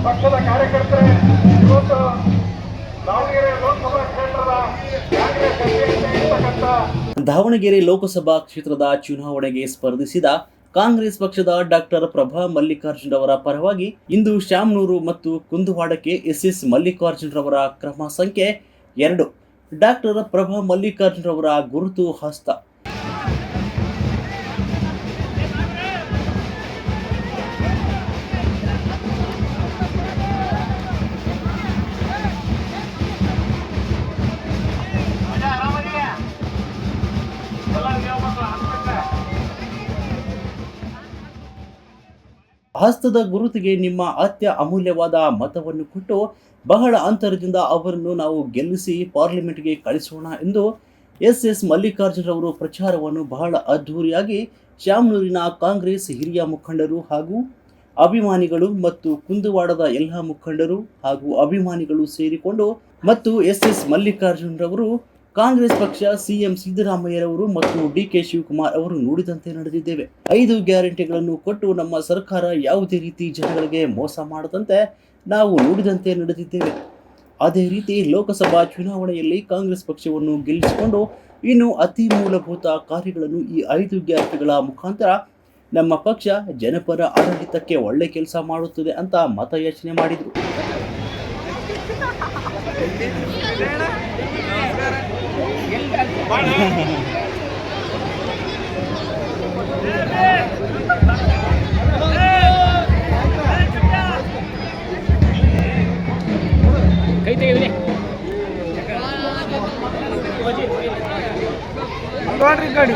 ಪಕ್ಷದ ಕಾರ್ಯಕರ್ತರೇ, ಇವತ್ತು ದಾವಣಗೆರೆ ಲೋಕಸಭಾ ಕ್ಷೇತ್ರದ ಕಾಂಗ್ರೆಸ್ ಅಭ್ಯರ್ಥಿ ಇರ್ತಕ್ಕಂಥ ದಾವಣಗೆರೆ ಲೋಕಸಭಾ ಕ್ಷೇತ್ರದ ಚುನಾವಣೆಗೆ ಸ್ಪರ್ಧಿಸಿದ ಕಾಂಗ್ರೆಸ್ ಪಕ್ಷದ ಡಾಕ್ಟರ್ ಪ್ರಭಾ ಮಲ್ಲಿಕಾರ್ಜುನ್ ರವರ ಪರವಾಗಿ ಇಂದು ಶಾಮನೂರು ಮತ್ತು ಕುಂದುವಾಡಕ್ಕೆ ಎಸ್ಎಸ್ ಮಲ್ಲಿಕಾರ್ಜುನ್ ರವರ ಕ್ರಮ ಸಂಖ್ಯೆ 2 ಡಾಕ್ಟರ್ ಪ್ರಭಾ ಮಲ್ಲಿಕಾರ್ಜುನ್ ರವರ ಗುರುತು ಹಸ್ತ. ಹಸ್ತದ ಗುರುತಿಗೆ ನಿಮ್ಮ ಅಮೂಲ್ಯವಾದ ಮತವನ್ನು ಕೊಟ್ಟು ಬಹಳ ಅಂತರದಿಂದ ಅವರನ್ನು ನಾವು ಗೆಲ್ಲಿಸಿ ಪಾರ್ಲಿಮೆಂಟ್ಗೆ ಕಳಿಸೋಣ ಎಂದು ಎಸ್ಎಸ್ ಮಲ್ಲಿಕಾರ್ಜುನ್ ರವರು ಪ್ರಚಾರವನ್ನು ಬಹಳ ಅದ್ಧೂರಿಯಾಗಿ ಶಾಮನೂರಿನ ಕಾಂಗ್ರೆಸ್ ಹಿರಿಯ ಮುಖಂಡರು ಹಾಗೂ ಅಭಿಮಾನಿಗಳು ಮತ್ತು ಕುಂದುವಾಡದ ಎಲ್ಲ ಮುಖಂಡರು ಹಾಗೂ ಅಭಿಮಾನಿಗಳು ಸೇರಿಕೊಂಡು ಮತ್ತು ಎಸ್ಎಸ್ ಮಲ್ಲಿಕಾರ್ಜುನ್ ರವರು ಕಾಂಗ್ರೆಸ್ ಪಕ್ಷ ಸಿಎಂ ಸಿದ್ದರಾಮಯ್ಯರವರು ಮತ್ತು ಡಿಕೆ ಶಿವಕುಮಾರ್ ಅವರು ನುಡಿದಂತೆ ನಡೆದಿದ್ದೇವೆ. 5 ಗ್ಯಾರಂಟಿಗಳನ್ನು ಕೊಟ್ಟು ನಮ್ಮ ಸರ್ಕಾರ ಯಾವುದೇ ರೀತಿ ಜನಗಳಿಗೆ ಮೋಸ ಮಾಡದಂತೆ ನಾವು ನುಡಿದಂತೆ ನಡೆದಿದ್ದೇವೆ. ಅದೇ ರೀತಿ ಲೋಕಸಭಾ ಚುನಾವಣೆಯಲ್ಲಿ ಕಾಂಗ್ರೆಸ್ ಪಕ್ಷವನ್ನು ಗೆಲ್ಲಿಸಿಕೊಂಡು ಇನ್ನು ಅತಿ ಮೂಲಭೂತ ಕಾರ್ಯಗಳನ್ನು ಈ 5 ಗ್ಯಾರಂಟಿಗಳ ಮುಖಾಂತರ ನಮ್ಮ ಪಕ್ಷ ಜನಪರ ಆಡಳಿತಕ್ಕೆ ಒಳ್ಳೆ ಕೆಲಸ ಮಾಡುತ್ತದೆ ಅಂತ ಮತಯಾಚನೆ ಮಾಡಿದರು. ಕೈ ತೆಗೆದಿರಿ ಗಾಡಿ